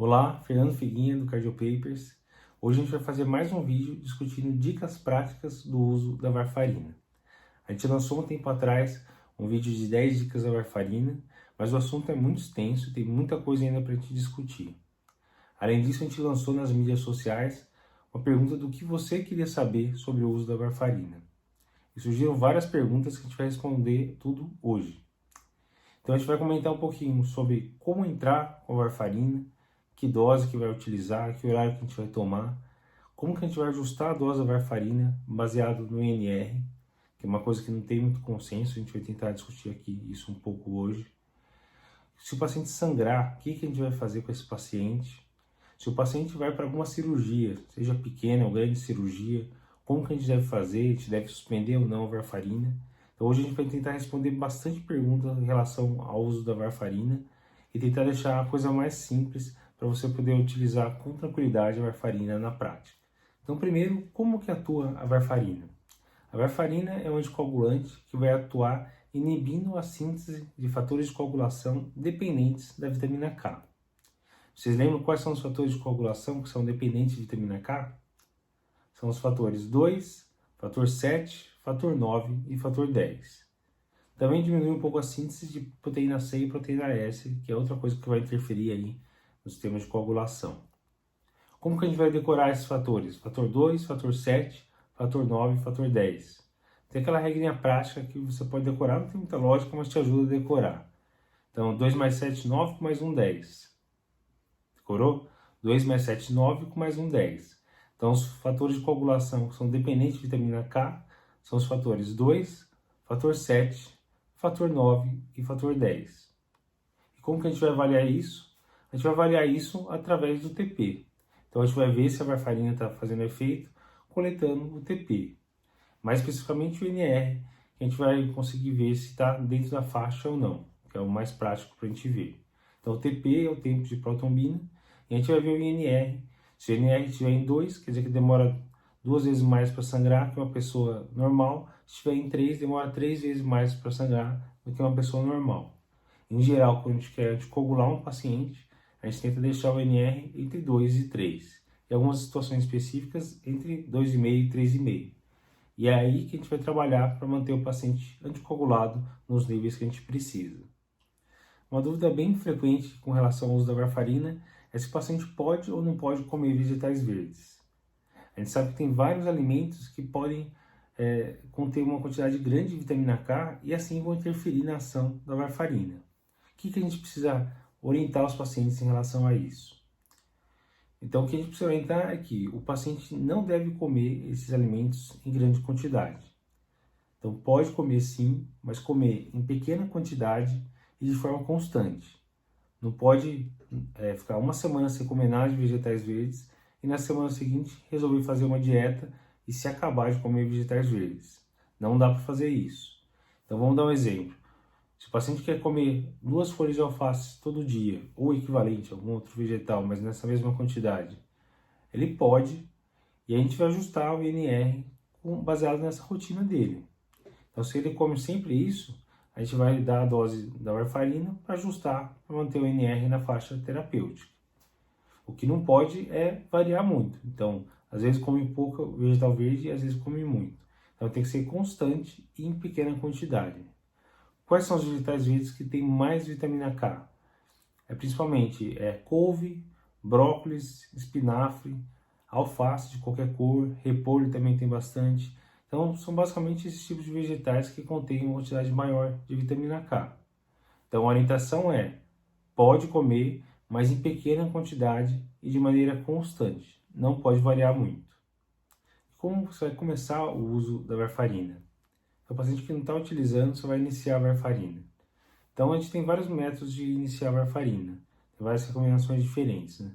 Olá, Fernando Figuinha do Cardiopapers. Hoje a gente vai fazer mais um vídeo discutindo dicas práticas do uso da varfarina. A gente lançou um tempo atrás um vídeo de 10 dicas da varfarina, mas o assunto é muito extenso e tem muita coisa ainda para a gente discutir. Além disso, a gente lançou nas mídias sociais uma pergunta do que você queria saber sobre o uso da varfarina. E surgiram várias perguntas que a gente vai responder tudo hoje. Então a gente vai comentar um pouquinho sobre como entrar com a varfarina, que dose que vai utilizar, que horário que a gente vai tomar, como que a gente vai ajustar a dose da varfarina baseado no INR, que é uma coisa que não tem muito consenso, a gente vai tentar discutir aqui isso um pouco hoje. Se o paciente sangrar, o que a gente vai fazer com esse paciente? Se o paciente vai para alguma cirurgia, seja pequena ou grande cirurgia, como que a gente deve fazer? A gente deve suspender ou não a varfarina? Então hoje a gente vai tentar responder bastante perguntas em relação ao uso da varfarina e tentar deixar a coisa mais simples para você poder utilizar com tranquilidade a varfarina na prática. Então primeiro, como que atua a varfarina? A varfarina é um anticoagulante que vai atuar inibindo a síntese de fatores de coagulação dependentes da vitamina K. Vocês lembram quais são os fatores de coagulação que são dependentes de vitamina K? São os fatores 2, fator 7, fator 9 e fator 10. Também diminui um pouco a síntese de proteína C e proteína S, que é outra coisa que vai interferir aí no sistema de coagulação. Como que a gente vai decorar esses fatores? Fator 2, fator 7, fator 9 e fator 10. Tem aquela regrinha prática que você pode decorar, não tem muita lógica, mas te ajuda a decorar. Então, 2 mais 7, 9, com mais um 10. Decorou? 2 mais 7, 9, com mais um 10. Então, os fatores de coagulação que são dependentes de vitamina K são os fatores 2, fator 7, fator 9 e fator 10. E como que a gente vai avaliar isso? A gente vai avaliar isso através do TP. Então, a gente vai ver se a varfarina está fazendo efeito coletando o TP. Mais especificamente o INR, que a gente vai conseguir ver se está dentro da faixa ou não, que é o mais prático para a gente ver. Então, o TP é o tempo de protrombina, e a gente vai ver o INR. Se o INR estiver em 2, quer dizer que demora 2 vezes mais para sangrar que uma pessoa normal. Se estiver em 3, demora 3 vezes mais para sangrar do que uma pessoa normal. Em geral, quando a gente quer anticoagular um paciente, a gente tenta deixar o INR entre 2 e 3. Em algumas situações específicas, entre 2,5 e 3,5. E é aí que a gente vai trabalhar para manter o paciente anticoagulado nos níveis que a gente precisa. Uma dúvida bem frequente com relação ao uso da varfarina é se o paciente pode ou não pode comer vegetais verdes. A gente sabe que tem vários alimentos que podem conter uma quantidade grande de vitamina K e assim vão interferir na ação da varfarina. O que a gente precisa orientar os pacientes em relação a isso? Então, o que a gente precisa orientar é que o paciente não deve comer esses alimentos em grande quantidade. Então, pode comer sim, mas comer em pequena quantidade e de forma constante. Não pode ficar uma semana sem comer nada de vegetais verdes e na semana seguinte resolver fazer uma dieta e se acabar de comer vegetais verdes. Não dá para fazer isso. Então, vamos dar um exemplo. Se o paciente quer comer 2 folhas de alface todo dia, ou equivalente a algum outro vegetal, mas nessa mesma quantidade, ele pode, e a gente vai ajustar o INR baseado nessa rotina dele. Então, se ele come sempre isso, a gente vai dar a dose da varfarina para ajustar, para manter o INR na faixa terapêutica. O que não pode é variar muito. Então, às vezes come pouco vegetal verde e às vezes come muito. Então, tem que ser constante e em pequena quantidade. Quais são os vegetais verdes que têm mais vitamina K? Principalmente couve, brócolis, espinafre, alface de qualquer cor, repolho também tem bastante. Então, são basicamente esses tipos de vegetais que contêm uma quantidade maior de vitamina K. Então, a orientação pode comer, mas em pequena quantidade e de maneira constante. Não pode variar muito. Como você vai começar o uso da varfarina? O paciente que não está utilizando, você vai iniciar a varfarina. Então, a gente tem vários métodos de iniciar a varfarina. Tem várias recomendações diferentes, né?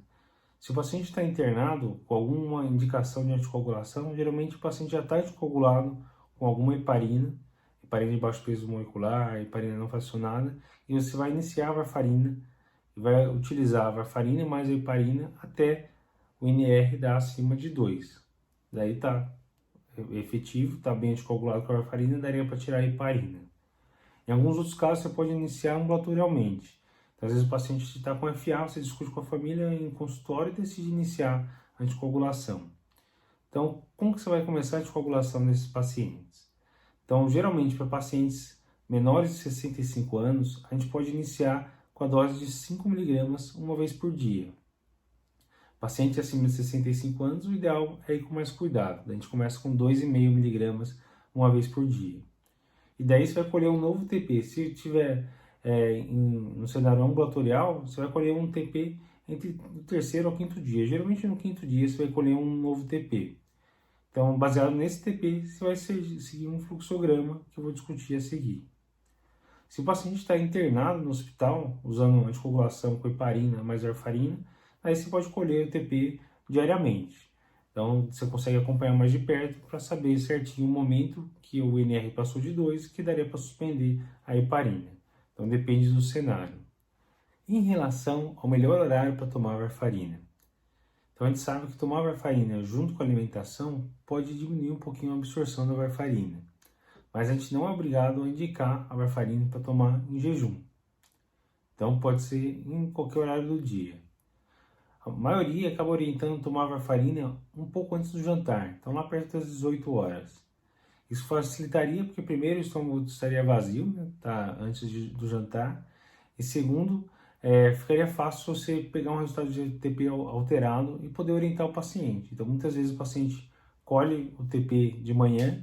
Se o paciente está internado com alguma indicação de anticoagulação, geralmente o paciente já está anticoagulado com alguma heparina, heparina de baixo peso molecular, heparina não fracionada, e você vai iniciar a varfarina e vai utilizar a varfarina mais a heparina até o INR dar acima de 2. Daí está efetivo, está bem anticoagulado com a varfarina, daria para tirar a heparina. Em alguns outros casos, você pode iniciar ambulatorialmente. Então, às vezes o paciente está com FA, você discute com a família em consultório e decide iniciar a anticoagulação. Então, como que você vai começar a anticoagulação nesses pacientes? Então, geralmente, para pacientes menores de 65 anos, a gente pode iniciar com a dose de 5 miligramas uma vez por dia. Paciente acima de 65 anos, o ideal é ir com mais cuidado. A gente começa com 2,5 miligramas uma vez por dia. E daí você vai colher um novo TP. Se tiver no cenário ambulatorial, você vai colher um TP entre o terceiro ao quinto dia. Geralmente no quinto dia você vai colher um novo TP. Então, baseado nesse TP, você vai seguir um fluxograma que eu vou discutir a seguir. Se o paciente está internado no hospital, usando anticoagulação com heparina mais warfarina, aí você pode colher o TP diariamente. Então, você consegue acompanhar mais de perto para saber certinho o momento que o NR passou de 2, que daria para suspender a heparina. Então, depende do cenário. Em relação ao melhor horário para tomar warfarina. Então, a gente sabe que tomar warfarina junto com a alimentação pode diminuir um pouquinho a absorção da warfarina. Mas a gente não é obrigado a indicar a warfarina para tomar em jejum. Então, pode ser em qualquer horário do dia. A maioria acaba orientando tomar warfarina um pouco antes do jantar, então lá perto das 18 horas. Isso facilitaria porque primeiro o estômago estaria vazio, né, tá, antes do jantar, e segundo, ficaria fácil você pegar um resultado de TP alterado e poder orientar o paciente. Então muitas vezes o paciente colhe o TP de manhã,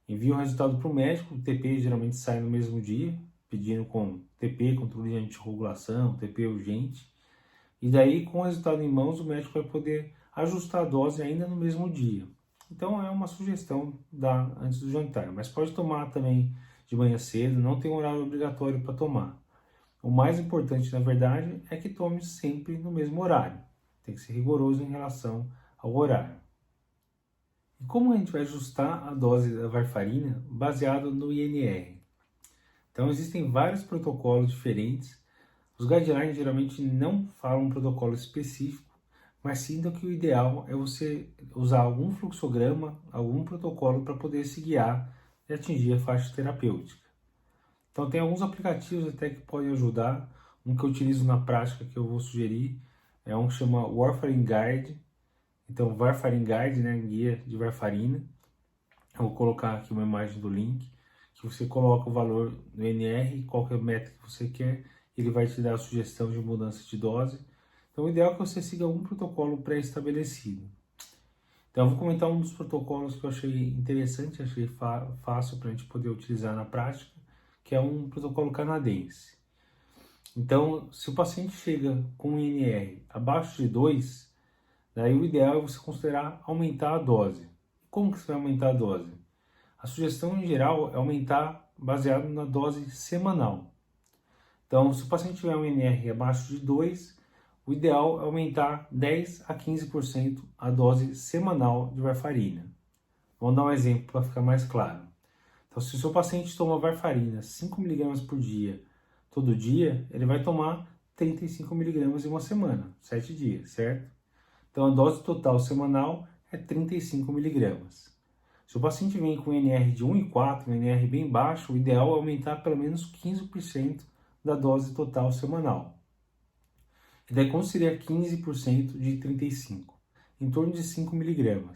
envia o resultado para o médico, o TP geralmente sai no mesmo dia, pedindo com TP, controle de anticoagulação, TP urgente. E daí, com o resultado em mãos, o médico vai poder ajustar a dose ainda no mesmo dia. Então, é uma sugestão antes do jantar. Mas pode tomar também de manhã cedo, não tem horário obrigatório para tomar. O mais importante, na verdade, é que tome sempre no mesmo horário. Tem que ser rigoroso em relação ao horário. E como a gente vai ajustar a dose da warfarina baseado no INR? Então, existem vários protocolos diferentes. Os guidelines geralmente não falam um protocolo específico, mas sim que o ideal é você usar algum fluxograma, algum protocolo para poder se guiar e atingir a faixa terapêutica. Então tem alguns aplicativos até que podem ajudar. Um que eu utilizo na prática que eu vou sugerir é um que chama Warfarin Guide. Então Warfarin Guide, né, guia de warfarina. Eu vou colocar aqui uma imagem do link, que você coloca o valor do NR, qual que é a meta que você quer, ele vai te dar a sugestão de mudança de dose. Então, o ideal é que você siga algum protocolo pré-estabelecido. Então, eu vou comentar um dos protocolos que eu achei interessante, achei fácil para a gente poder utilizar na prática, que é um protocolo canadense. Então, se o paciente chega com um INR abaixo de 2, daí o ideal é você considerar aumentar a dose. Como que você vai aumentar a dose? A sugestão, em geral, é aumentar baseado na dose semanal. Então, se o paciente tiver um NR abaixo de 2, o ideal é aumentar 10 a 15% a dose semanal de warfarina. Vamos dar um exemplo para ficar mais claro. Então, se o seu paciente toma warfarina 5 mg por dia, todo dia, ele vai tomar 35 mg em uma semana, 7 dias, certo? Então, a dose total semanal é 35 mg. Se o paciente vem com NR de 1,4, um NR bem baixo, o ideal é aumentar pelo menos 15% da dose total semanal. E daí, como seria 15% de 35? Em torno de 5 mg.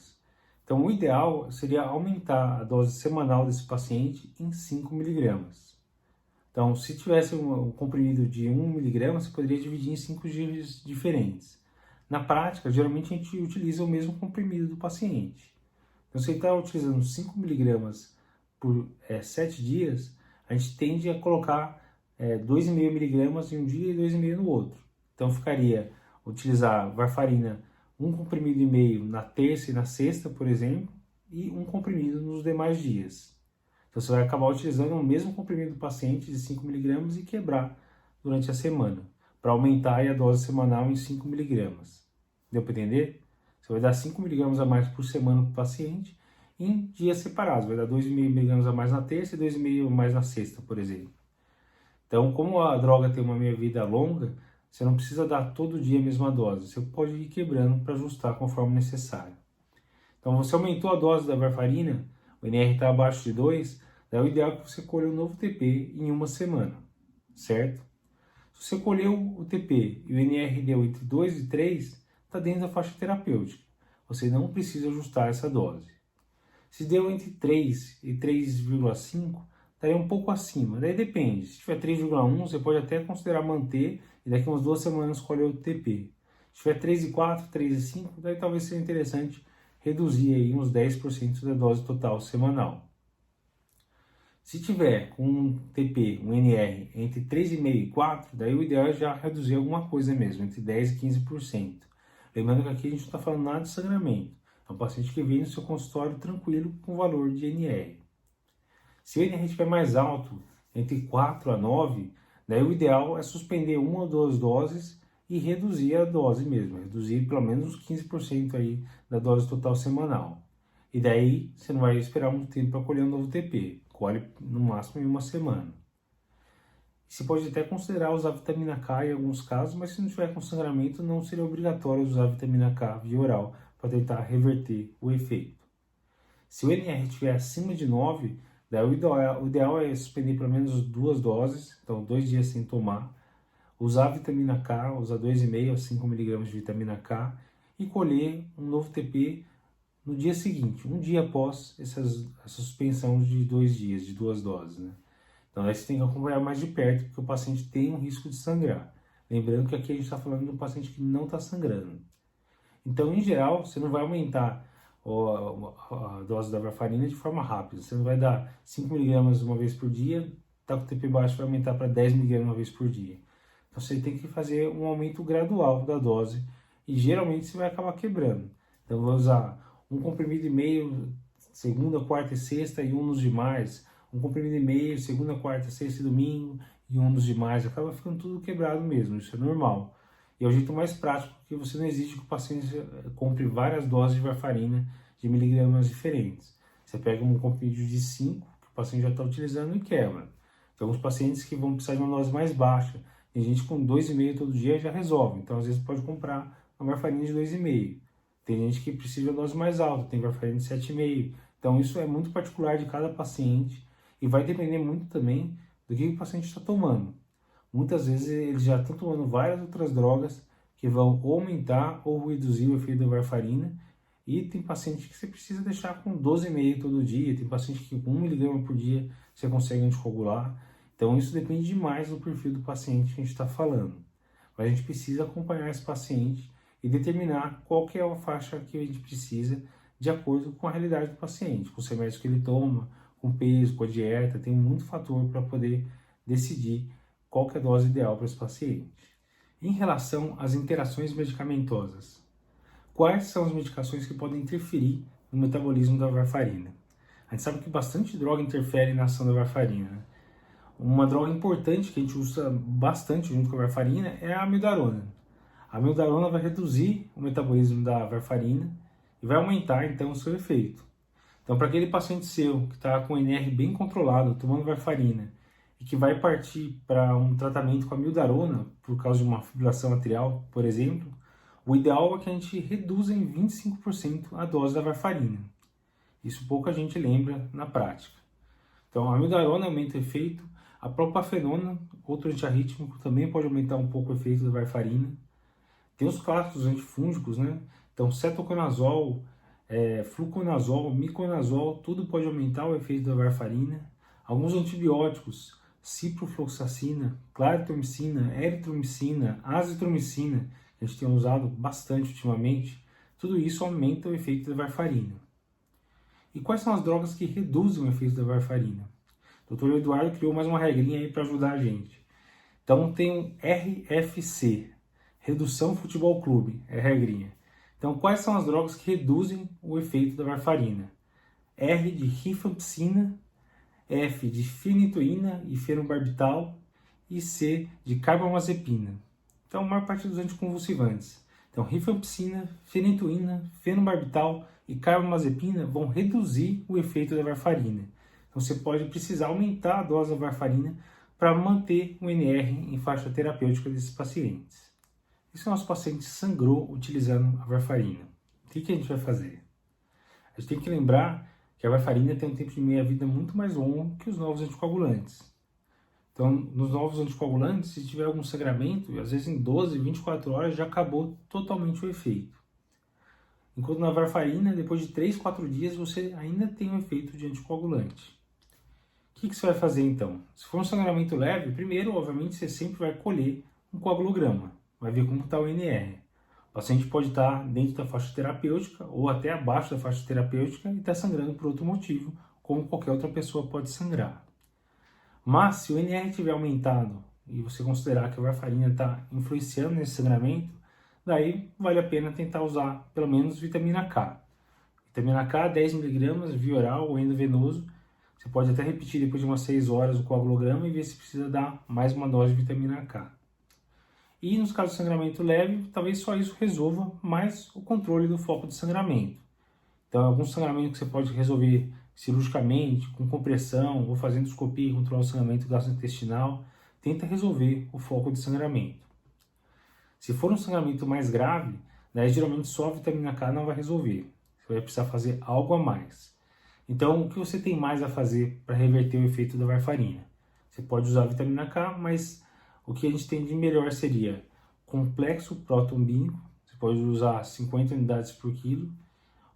Então, o ideal seria aumentar a dose semanal desse paciente em 5 mg. Então, se tivesse um comprimido de 1 mg, você poderia dividir em 5 dias diferentes. Na prática, geralmente a gente utiliza o mesmo comprimido do paciente. Então, se ele está utilizando 5 mg por 7 dias, a gente tende a colocar 2,5 mg em um dia e 2,5 no outro. Então ficaria utilizar warfarina 1 comprimido e meio na terça e na sexta, por exemplo, e 1 comprimido nos demais dias. Então você vai acabar utilizando o mesmo comprimido do paciente de 5 mg e quebrar durante a semana, para aumentar a dose semanal em 5 mg. Deu para entender? Você vai dar 5 mg a mais por semana para o paciente em dias separados. Vai dar 2,5 mg a mais na terça e 2,5 a mais na sexta, por exemplo. Então, como a droga tem uma meia-vida longa, você não precisa dar todo dia a mesma dose. Você pode ir quebrando para ajustar conforme necessário. Então, você aumentou a dose da warfarina, o NR está abaixo de 2, daí o ideal é que você colhe um novo TP em uma semana, certo? Se você colheu o TP e o NR deu entre 2 e 3, está dentro da faixa terapêutica. Você não precisa ajustar essa dose. Se deu entre 3 e 3,5, estaria um pouco acima. Daí depende. Se tiver 3,1, você pode até considerar manter e daqui umas 2 semanas colher o TP. Se tiver 3,4, 3,5, daí talvez seja interessante reduzir aí uns 10% da dose total semanal. Se tiver com um TP, um NR entre 3,5 e 4, daí o ideal é já reduzir alguma coisa mesmo, entre 10 e 15%. Lembrando que aqui a gente não está falando nada de sangramento. É um paciente que vem no seu consultório tranquilo com valor de NR. Se o NR estiver mais alto, entre 4 a 9, daí o ideal é suspender 1 ou 2 doses e reduzir a dose mesmo, reduzir pelo menos uns 15% aí da dose total semanal. E daí você não vai esperar muito tempo para colher um novo TP, colhe no máximo em uma semana. Você pode até considerar usar vitamina K em alguns casos, mas se não tiver com sangramento, não seria obrigatório usar vitamina K via oral para tentar reverter o efeito. Se o NR estiver acima de 9, daí o ideal é suspender pelo menos 2 doses, então 2 dias sem tomar, usar vitamina K, usar 2,5 a 5 mg de vitamina K e colher um novo TP no dia seguinte, um dia após essa suspensão de 2 dias, de 2 doses, né? Então aí você tem que acompanhar mais de perto, porque o paciente tem um risco de sangrar. Lembrando que aqui a gente está falando de um paciente que não está sangrando. Então, em geral, você não vai aumentar a dose da varfarina de forma rápida. Você não vai dar 5 mg uma vez por dia, tá com o TP baixo, vai aumentar para 10 mg uma vez por dia. Então você tem que fazer um aumento gradual da dose e geralmente você vai acabar quebrando. Então vai usar um comprimido e meio segunda, quarta e sexta e um nos demais, um comprimido e meio segunda, quarta, sexta e domingo e um nos demais, acaba ficando tudo quebrado mesmo, isso é normal. E é o jeito mais prático, porque você não exige que o paciente compre várias doses de varfarina de miligramas diferentes. Você pega um comprimido de 5, que o paciente já está utilizando e quebra. Tem alguns pacientes que vão precisar de uma dose mais baixa. Tem gente com 2,5 todo dia já resolve. Então, às vezes, pode comprar uma varfarina de 2,5. Tem gente que precisa de uma dose mais alta, tem varfarina de 7,5. Então, isso é muito particular de cada paciente e vai depender muito também do que o paciente está tomando. Muitas vezes eles já estão tomando várias outras drogas que vão ou aumentar ou reduzir o efeito da varfarina. E tem paciente que você precisa deixar com 12,5 todo dia, tem paciente que com 1 mg por dia você consegue anticoagular. Então isso depende demais do perfil do paciente que a gente está falando. Mas a gente precisa acompanhar esse paciente e determinar qual que é a faixa que a gente precisa de acordo com a realidade do paciente, com os remédios que ele toma, com o peso, com a dieta, tem muito fator para poder decidir qual que é a dose ideal para esse paciente. Em relação às interações medicamentosas, quais são as medicações que podem interferir no metabolismo da varfarina? A gente sabe que bastante droga interfere na ação da varfarina, né? Uma droga importante que a gente usa bastante junto com a varfarina é a amiodarona. A amiodarona vai reduzir o metabolismo da varfarina e vai aumentar então o seu efeito. Então, para aquele paciente seu que está com o NR bem controlado, tomando varfarina, e que vai partir para um tratamento com a amiodarona, por causa de uma fibrilação atrial, por exemplo, o ideal é que a gente reduza em 25% a dose da varfarina. Isso pouca gente lembra na prática. Então, a amiodarona aumenta o efeito, a propafenona, outro antiarrítmico, também pode aumentar um pouco o efeito da varfarina. Tem os clássicos antifúngicos, né? Então, cetoconazol, fluconazol, miconazol, tudo pode aumentar o efeito da varfarina. Alguns antibióticos, ciprofloxacina, claritromicina, eritromicina, azitromicina, que a gente tem usado bastante ultimamente, tudo isso aumenta o efeito da varfarina. E quais são as drogas que reduzem o efeito da varfarina? O Dr. Eduardo criou mais uma regrinha aí para ajudar a gente. Então tem um RFC, Redução Futebol Clube, é a regrinha. Então quais são as drogas que reduzem o efeito da varfarina? R de rifampicina, F de fenitoína e fenobarbital e C de carbamazepina. Então a maior parte dos anticonvulsivantes. Então rifampicina, fenitoína, fenobarbital e carbamazepina vão reduzir o efeito da varfarina. Então você pode precisar aumentar a dose da varfarina para manter o NR em faixa terapêutica desses pacientes. E se o nosso paciente sangrou utilizando a varfarina? O que a gente vai fazer? A gente tem que lembrar que a varfarina tem um tempo de meia-vida muito mais longo que os novos anticoagulantes. Então, nos novos anticoagulantes, se tiver algum sangramento, às vezes em 12, 24 horas já acabou totalmente o efeito. Enquanto na varfarina, depois de 3, 4 dias, você ainda tem o efeito de anticoagulante. O que você vai fazer então? Se for um sangramento leve, primeiro, obviamente, você sempre vai colher um coagulograma, vai ver como está o NR. O paciente pode estar dentro da faixa terapêutica ou até abaixo da faixa terapêutica e está sangrando por outro motivo, como qualquer outra pessoa pode sangrar. Mas se o NR tiver aumentado e você considerar que a varfarina está influenciando nesse sangramento, daí vale a pena tentar usar pelo menos vitamina K. Vitamina K, 10mg, via oral ou endovenoso. Você pode até repetir depois de umas 6 horas o coagulograma e ver se precisa dar mais uma dose de vitamina K. E nos casos de sangramento leve, talvez só isso resolva mais o controle do foco de sangramento. Então, algum sangramento que você pode resolver cirurgicamente, com compressão ou fazendo endoscopia e controlar o sangramento gastrointestinal, tenta resolver o foco de sangramento. Se for um sangramento mais grave, daí geralmente só a vitamina K não vai resolver. Você vai precisar fazer algo a mais. Então, o que você tem mais a fazer para reverter o efeito da varfarina? Você pode usar a vitamina K, mas o que a gente tem de melhor seria complexo protombínico, você pode usar 50 unidades por quilo,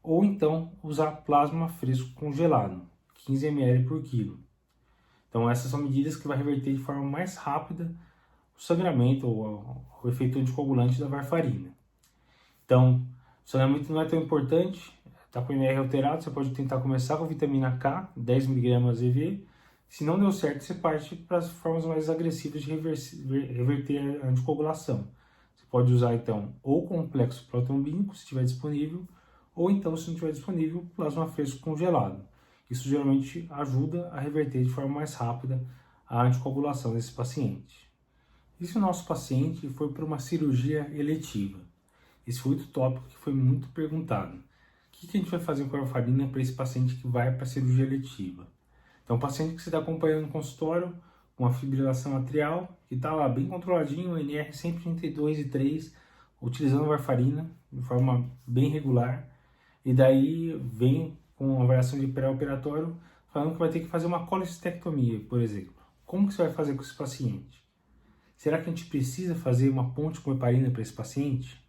ou então usar plasma fresco congelado, 15 ml por quilo. Então essas são medidas que vai reverter de forma mais rápida o sangramento ou o efeito anticoagulante da varfarina. Então, o sangramento não é tão importante, está com o NR alterado, você pode tentar começar com vitamina K, 10mg EV. Se não deu certo, você parte para as formas mais agressivas de reverter a anticoagulação. Você pode usar então ou complexo protombínico, se estiver disponível, ou então, se não estiver disponível, plasma fresco congelado. Isso geralmente ajuda a reverter de forma mais rápida a anticoagulação desse paciente. E se o nosso paciente foi para uma cirurgia eletiva? Esse foi outro tópico que foi muito perguntado. O que a gente vai fazer com a varfarina para esse paciente que vai para a cirurgia eletiva? Então, o paciente que você está acompanhando no consultório, com a fibrilação atrial, que está lá bem controladinho, o NR sempre entre 2 e 3, utilizando varfarina de forma bem regular, e daí vem com a avaliação de pré-operatório falando que vai ter que fazer uma colecistectomia, por exemplo. Como que você vai fazer com esse paciente? Será que a gente precisa fazer uma ponte com heparina para esse paciente?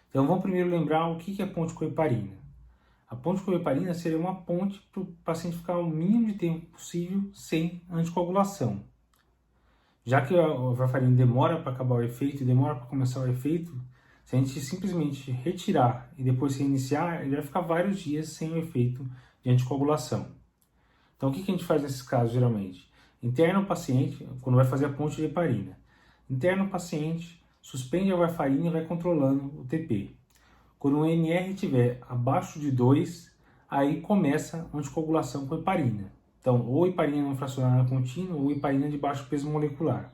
Então vamos primeiro lembrar o que é ponte com heparina. A ponte com heparina seria uma ponte para o paciente ficar o mínimo de tempo possível sem anticoagulação. Já que a varfarina demora para acabar o efeito e demora para começar o efeito, se a gente simplesmente retirar e depois reiniciar, ele vai ficar vários dias sem o efeito de anticoagulação. Então o que a gente faz nesses casos geralmente? Interna o paciente, quando vai fazer a ponte de heparina, interna o paciente, suspende a varfarina e vai controlando o TP. Quando o NR estiver abaixo de 2, aí começa a anticoagulação com heparina. Então, ou heparina não fracionada contínua ou heparina de baixo peso molecular.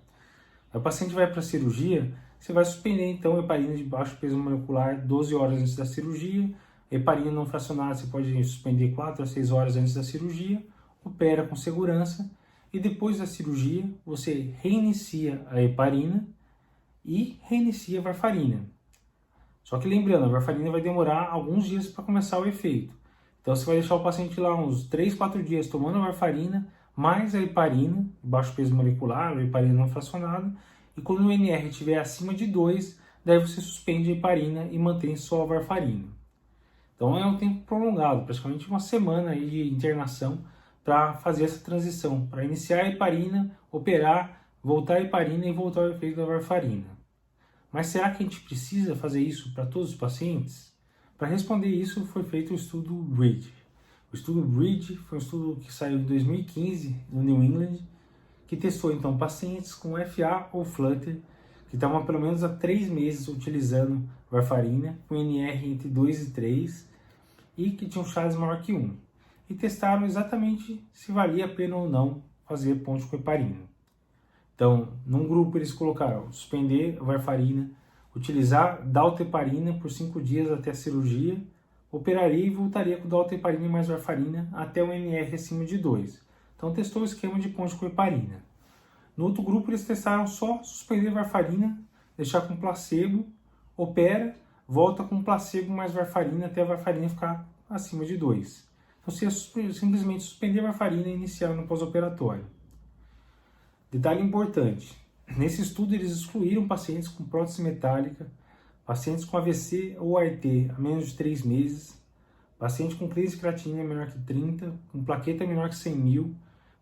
Aí o paciente vai para a cirurgia, você vai suspender então a heparina de baixo peso molecular 12 horas antes da cirurgia. Heparina não fracionada você pode suspender 4 a 6 horas antes da cirurgia, opera com segurança e depois da cirurgia você reinicia a heparina e reinicia a varfarina. Só que lembrando, a varfarina vai demorar alguns dias para começar o efeito. Então você vai deixar o paciente lá uns 3, 4 dias tomando a varfarina, mais a heparina, baixo peso molecular, a heparina não fracionada, e quando o NR estiver acima de 2, daí você suspende a heparina e mantém só a varfarina. Então é um tempo prolongado, praticamente uma semana aí de internação para fazer essa transição, para iniciar a heparina, operar, voltar a heparina e voltar ao efeito da varfarina. Mas será que a gente precisa fazer isso para todos os pacientes? Para responder isso foi feito o estudo Bridge. O estudo Bridge foi um estudo que saiu em 2015 no New England, que testou então pacientes com FA ou Flutter, que estavam há pelo menos há 3 meses utilizando varfarina, com NR entre 2 e 3, e que tinham Charles maior que 1. E testaram exatamente se valia a pena ou não fazer ponte com heparina. Então, num grupo eles colocaram suspender a varfarina, utilizar dalteparina por 5 dias até a cirurgia, operaria e voltaria com dalteparina e mais varfarina até o NR acima de 2. Então testou o esquema de ponte com heparina. No outro grupo eles testaram só suspender a varfarina, deixar com placebo, opera, volta com placebo mais varfarina até a varfarina ficar acima de 2. Então você ia simplesmente suspender a varfarina e iniciar no pós-operatório. Detalhe importante, nesse estudo eles excluíram pacientes com prótese metálica, pacientes com AVC ou ART há menos de 3 meses, paciente com crise de creatinina menor que 30, com plaqueta menor que 100.000,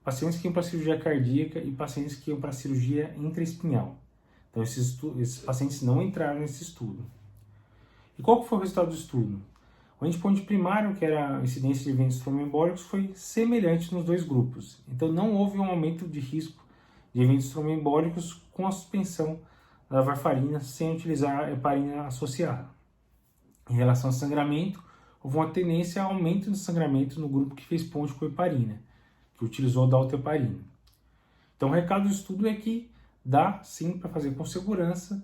pacientes que iam para cirurgia cardíaca e pacientes que iam para cirurgia intraespinhal. Então esses pacientes não entraram nesse estudo. E qual que foi o resultado do estudo? O endpoint primário, que era a incidência de eventos tromboembólicos, foi semelhante nos dois grupos. Então não houve um aumento de risco de eventos tromboembólicos com a suspensão da varfarina sem utilizar a heparina associada. Em relação ao sangramento, houve uma tendência a aumento de sangramento no grupo que fez ponte com heparina, que utilizou a dalteparina. Então o recado do estudo é que dá sim para fazer com segurança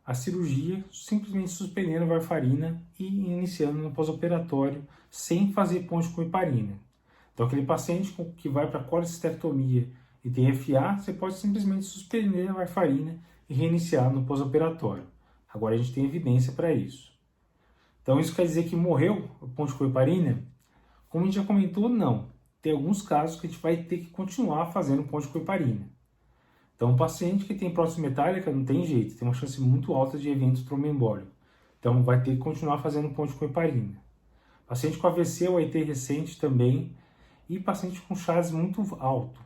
a cirurgia, simplesmente suspendendo a varfarina e iniciando no pós-operatório sem fazer ponte com heparina. Então aquele paciente que vai para colecistectomia e tem FA, você pode simplesmente suspender a varfarina e reiniciar no pós-operatório. Agora a gente tem evidência para isso. Então isso quer dizer que morreu a ponte com heparina? Como a gente já comentou, não. Tem alguns casos que a gente vai ter que continuar fazendo ponte com heparina. Então, um paciente que tem prótese metálica não tem jeito, tem uma chance muito alta de evento tromboembólico. Então, vai ter que continuar fazendo ponte com heparina. Paciente com AVC ou AIT recente também, e paciente com CHADS muito alto.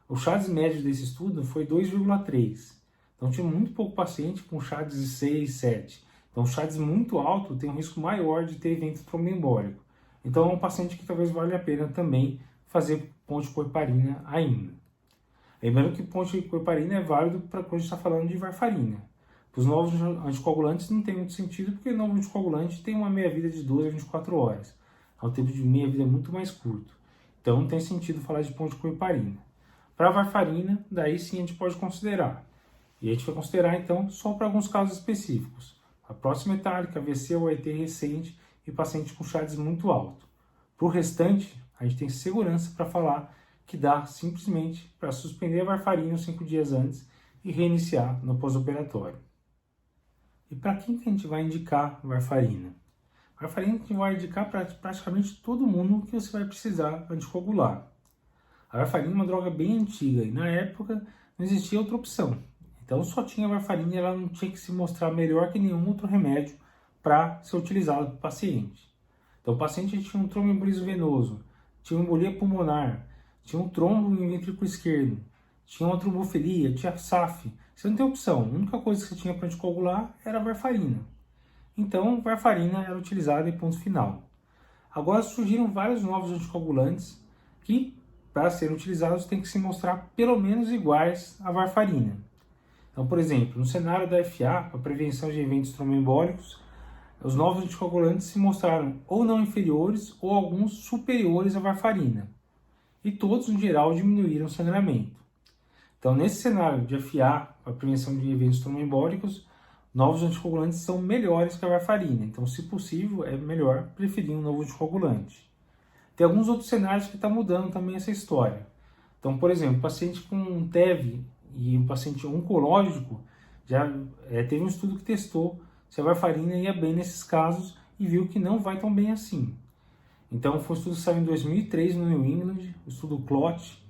O CHADS médio desse estudo foi 2,3. Então, tinha muito pouco paciente com CHADS de 6, 7. Então, o CHADS muito alto tem um risco maior de ter evento tromboembólico. Então, é um paciente que talvez valha a pena também fazer ponte com heparina ainda. Lembrando que ponte com heparina é válido para quando a gente está falando de varfarina. Para os novos anticoagulantes não tem muito sentido, porque o novo anticoagulante tem uma meia-vida de 12 a 24 horas. É um tempo de meia-vida muito mais curto. Então não tem sentido falar de ponte com heparina. Para a varfarina, daí sim a gente pode considerar. E a gente vai considerar então só para alguns casos específicos. A prótese metálica, AVC ou AIT recente e paciente com CHADS muito alto. Para o restante, a gente tem segurança para falar que dá simplesmente para suspender a varfarina 5 dias antes e reiniciar no pós-operatório. E para quem que a gente vai indicar varfarina? Varfarina a gente vai indicar para praticamente todo mundo que você vai precisar anticoagular. A varfarina é uma droga bem antiga e na época não existia outra opção. Então só tinha a varfarina e ela não tinha que se mostrar melhor que nenhum outro remédio para ser utilizado para o paciente. Então o paciente tinha um tromboembolismo venoso, tinha uma embolia pulmonar, tinha um trombo em ventrículo esquerdo, tinha uma trombofilia, tinha SAF. Você não tem opção. A única coisa que você tinha para anticoagular era a varfarina. Então, varfarina era utilizada em ponto final. Agora surgiram vários novos anticoagulantes que, para serem utilizados, têm que se mostrar pelo menos iguais à varfarina. Então, por exemplo, no cenário da FA, para prevenção de eventos tromboembólicos, os novos anticoagulantes se mostraram ou não inferiores ou alguns superiores à varfarina. E todos, em geral, diminuíram o sangramento. Então, nesse cenário de FA, para prevenção de eventos tromboembólicos, novos anticoagulantes são melhores que a varfarina. Então, se possível, é melhor preferir um novo anticoagulante. Tem alguns outros cenários que estão mudando também essa história. Então, por exemplo, paciente com um TEV e um paciente oncológico, já teve um estudo que testou se a varfarina ia bem nesses casos e viu que não vai tão bem assim. Então, foi um estudo que saiu em 2003 no New England, o estudo CLOT,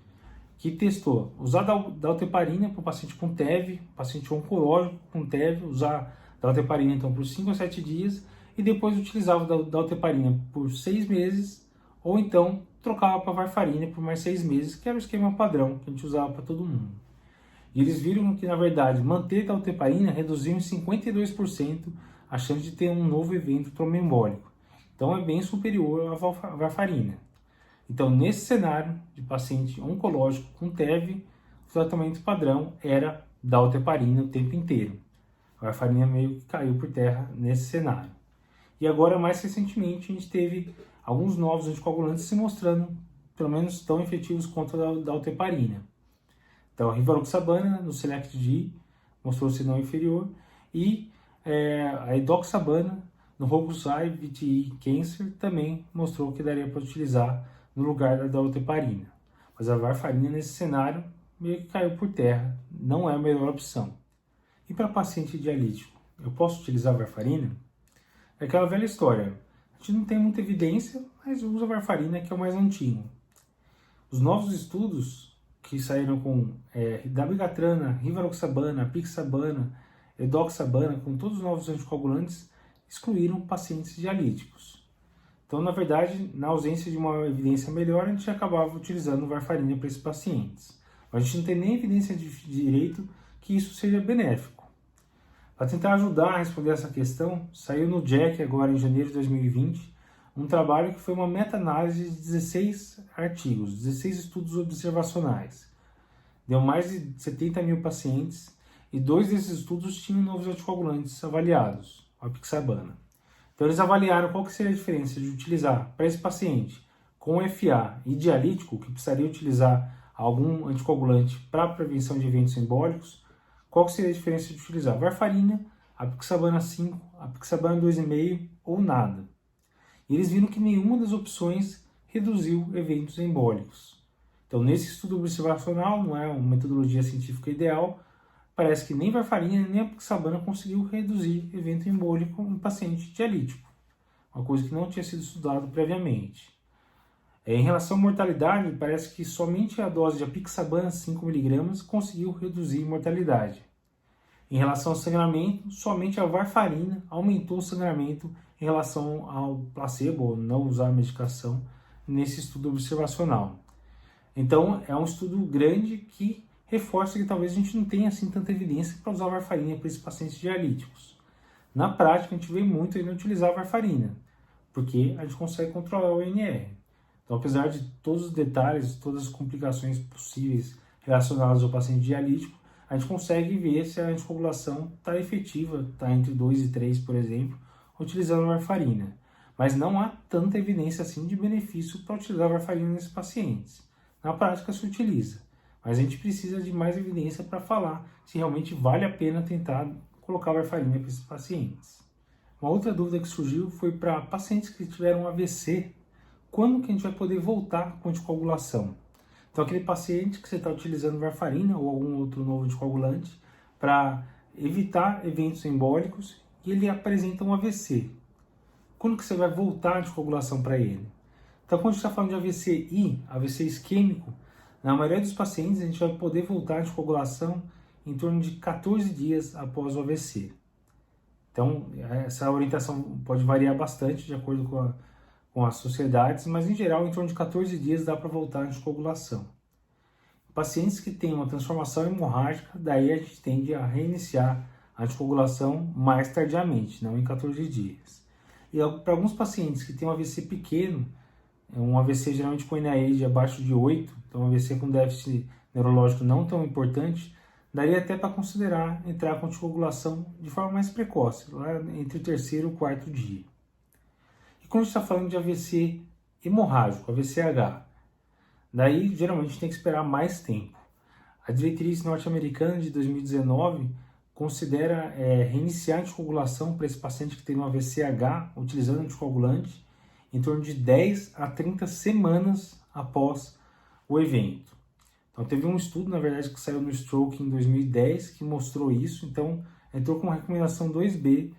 que testou usar dalteparina para o paciente com TEV, paciente oncológico com TEV, usar dalteparina então por 5 a 7 dias e depois utilizava dalteparina por 6 meses ou então trocava para varfarina por mais 6 meses, que era o esquema padrão que a gente usava para todo mundo. E eles viram que, na verdade, manter dalteparina reduziu em 52% a chance de ter um novo evento tromboembólico. Então, é bem superior à varfarina. Então, nesse cenário de paciente oncológico com TEV, o tratamento padrão era dalteparina o tempo inteiro. A varfarina meio que caiu por terra nesse cenário. E agora, mais recentemente, a gente teve alguns novos anticoagulantes se mostrando, pelo menos, tão efetivos quanto a dalteparina. Então, a rivaroxabana, no SELECT-D, mostrou-se não inferior, e a edoxabana, no Hokusai VTE Cancer, também mostrou que daria para utilizar no lugar da dalteparina. Mas a varfarina, nesse cenário, meio que caiu por terra, não é a melhor opção. E para paciente dialítico, eu posso utilizar a varfarina? É aquela velha história, a gente não tem muita evidência, mas usa a varfarina, que é o mais antigo. Os novos estudos que saíram com dabigatrana, rivaroxabana, apixabana, edoxabana, com todos os novos anticoagulantes, excluíram pacientes dialíticos. Então, na verdade, na ausência de uma evidência melhor, a gente acabava utilizando varfarina para esses pacientes. Mas a gente não tem nem evidência de direito que isso seja benéfico. Para tentar ajudar a responder essa questão, saiu no JACC agora em janeiro de 2020, um trabalho que foi uma meta-análise de 16 artigos, 16 estudos observacionais. Deu mais de 70 mil pacientes e 2 desses estudos tinham novos anticoagulantes avaliados, a apixabana. Então eles avaliaram qual que seria a diferença de utilizar para esse paciente com FA e dialítico, que precisaria utilizar algum anticoagulante para prevenção de eventos embólicos, qual que seria a diferença de utilizar varfarina, apixabana 5, apixabana 2,5 ou nada. E eles viram que nenhuma das opções reduziu eventos embólicos. Então, nesse estudo observacional, não é uma metodologia científica ideal, parece que nem varfarina nem apixabana conseguiu reduzir evento embólico em paciente dialítico, uma coisa que não tinha sido estudado previamente. Em relação à mortalidade, parece que somente a dose de apixabana 5 mg conseguiu reduzir mortalidade. Em relação ao sangramento, somente a varfarina aumentou o sangramento em relação ao placebo, ou não usar a medicação, nesse estudo observacional. Então, é um estudo grande que reforça que talvez a gente não tenha assim tanta evidência para usar a varfarina para esses pacientes dialíticos. Na prática, a gente vê muito ainda utilizar a varfarina, porque a gente consegue controlar o INR. Então, apesar de todos os detalhes, todas as complicações possíveis relacionadas ao paciente dialítico, a gente consegue ver se a anticoagulação está efetiva, está entre 2 e 3, por exemplo, utilizando a varfarina. Mas não há tanta evidência assim de benefício para utilizar a varfarina nesses pacientes. Na prática se utiliza, mas a gente precisa de mais evidência para falar se realmente vale a pena tentar colocar a varfarina para esses pacientes. Uma outra dúvida que surgiu foi para pacientes que tiveram AVC, quando que a gente vai poder voltar com anticoagulação? Então, aquele paciente que você está utilizando varfarina ou algum outro novo anticoagulante para evitar eventos embólicos e ele apresenta um AVC. Quando que você vai voltar a anticoagulação para ele? Então, quando a gente está falando de AVC-I, AVC isquêmico, na maioria dos pacientes a gente vai poder voltar a anticoagulação em torno de 14 dias após o AVC. Então, essa orientação pode variar bastante de acordo com as sociedades, mas em geral, em torno de 14 dias dá para voltar a anticoagulação. Pacientes que têm uma transformação hemorrágica, daí a gente tende a reiniciar a anticoagulação mais tardiamente, não em 14 dias. E para alguns pacientes que têm um AVC pequeno, um AVC geralmente com NIH abaixo de 8, então um AVC com déficit neurológico não tão importante, daria até para considerar entrar com anticoagulação de forma mais precoce, lá entre o terceiro e o quarto dia. E quando a gente está falando de AVC hemorrágico, AVCH, daí geralmente tem que esperar mais tempo. A diretriz norte-americana de 2019 considera reiniciar a anticoagulação para esse paciente que tem um AVCH utilizando anticoagulante em torno de 10 a 30 semanas após o evento. Então teve um estudo, na verdade, que saiu no Stroke em 2010 que mostrou isso. Então entrou com a recomendação 2B,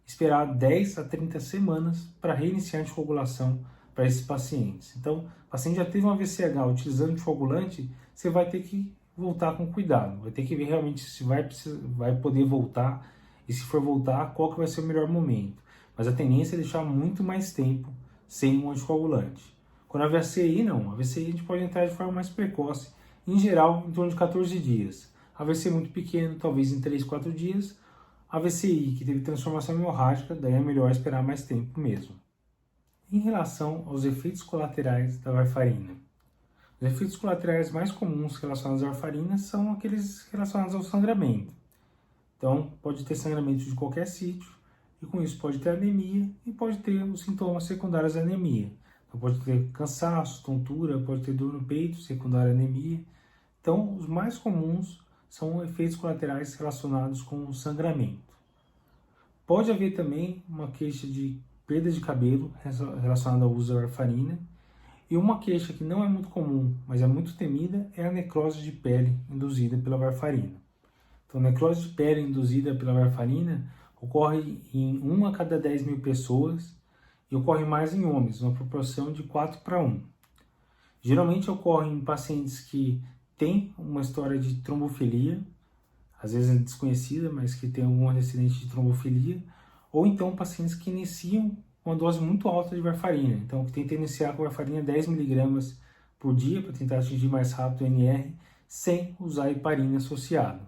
esperar 10 a 30 semanas para reiniciar a anticoagulação para esses pacientes. Então, o paciente já teve um AVCH utilizando anticoagulante, você vai ter que voltar com cuidado, vai ter que ver realmente se vai poder voltar e se for voltar, qual que vai ser o melhor momento. Mas a tendência é deixar muito mais tempo sem um anticoagulante. Quando a AVCI não, a AVCI a gente pode entrar de forma mais precoce, em geral em torno de 14 dias. AVC muito pequeno, talvez em 3, 4 dias. AVCI que teve transformação hemorrágica, daí é melhor esperar mais tempo mesmo. Em relação aos efeitos colaterais da varfarina. Os efeitos colaterais mais comuns relacionados à varfarina são aqueles relacionados ao sangramento. Então, pode ter sangramento de qualquer sítio, e com isso pode ter anemia e pode ter os sintomas secundários da anemia. Então, pode ter cansaço, tontura, pode ter dor no peito, secundária à anemia. Então, os mais comuns são efeitos colaterais relacionados com o sangramento. Pode haver também uma queixa de perda de cabelo relacionada ao uso da varfarina. E uma queixa que não é muito comum, mas é muito temida, é a necrose de pele induzida pela varfarina. Então, a necrose de pele induzida pela varfarina ocorre em 1 a cada 10 mil pessoas e ocorre mais em homens, uma proporção de 4 para 1. Geralmente ocorre em pacientes que tem uma história de trombofilia, às vezes é desconhecida, mas que tem algum antecedente de trombofilia, ou então pacientes que iniciam uma dose muito alta de varfarina, então que tenta iniciar com varfarina 10 mg por dia para tentar atingir mais rápido o NR, sem usar heparina associado.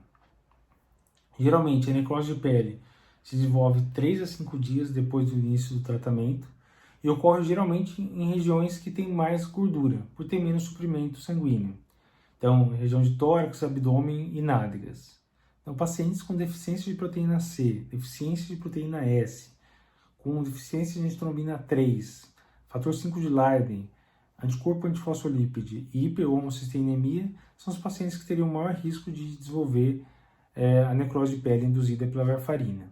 Geralmente a necrose de pele se desenvolve 3 a 5 dias depois do início do tratamento e ocorre geralmente em regiões que têm mais gordura, por ter menos suprimento sanguíneo. Então, região de tórax, abdômen e nádegas. Então, pacientes com deficiência de proteína C, deficiência de proteína S, com deficiência de antitrombina 3, fator 5 de Leiden, anticorpo antifosfolípide e hiperhomocisteinemia são os pacientes que teriam maior risco de desenvolver a necrose de pele induzida pela varfarina.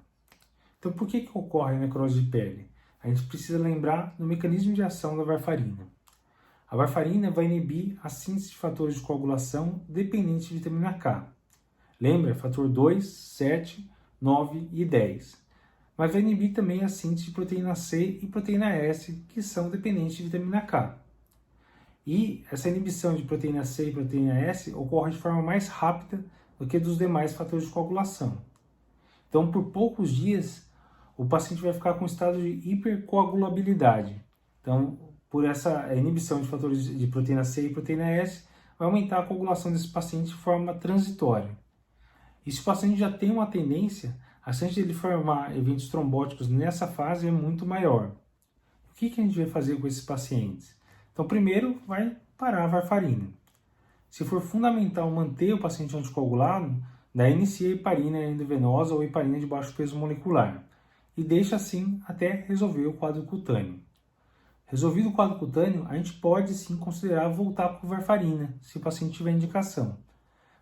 Então, por que ocorre a necrose de pele? A gente precisa lembrar do mecanismo de ação da varfarina. A varfarina vai inibir a síntese de fatores de coagulação dependentes de vitamina K. Lembra? Fator 2, 7, 9 e 10. Mas vai inibir também a síntese de proteína C e proteína S, que são dependentes de vitamina K. E essa inibição de proteína C e proteína S ocorre de forma mais rápida do que dos demais fatores de coagulação. Então, por poucos dias, o paciente vai ficar com estado de hipercoagulabilidade. Então, por essa inibição de fatores de proteína C e proteína S, vai aumentar a coagulação desse paciente de forma transitória. E se o paciente já tem uma tendência, a chance de ele formar eventos trombóticos nessa fase é muito maior. O que a gente vai fazer com esses pacientes? Então, primeiro, vai parar a varfarina. Se for fundamental manter o paciente anticoagulado, daí inicia a heparina endovenosa ou heparina de baixo peso molecular e deixa assim até resolver o quadro cutâneo. Resolvido o quadro cutâneo, a gente pode sim considerar voltar para a varfarina, se o paciente tiver indicação.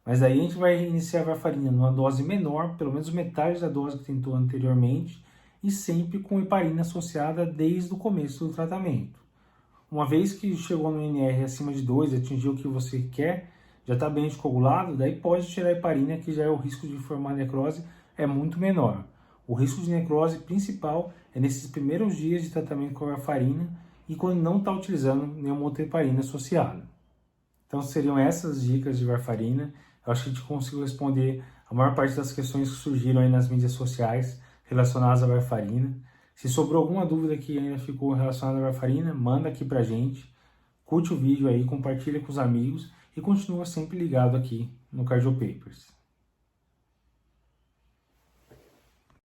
Mas aí a gente vai iniciar a varfarina numa dose menor, pelo menos metade da dose que tentou anteriormente, e sempre com heparina associada desde o começo do tratamento. Uma vez que chegou no NR acima de 2 e atingiu o que você quer, já está bem anticoagulado, daí pode tirar a heparina, que já é o risco de formar necrose é muito menor. O risco de necrose principal é nesses primeiros dias de tratamento com a varfarina e quando não está utilizando nenhuma outra heparina associada. Então seriam essas dicas de varfarina. Eu acho que a gente conseguiu responder a maior parte das questões que surgiram aí nas mídias sociais relacionadas à varfarina. Se sobrou alguma dúvida que ainda ficou relacionada à varfarina, manda aqui pra gente, curte o vídeo aí, compartilha com os amigos e continua sempre ligado aqui no Cardio Papers.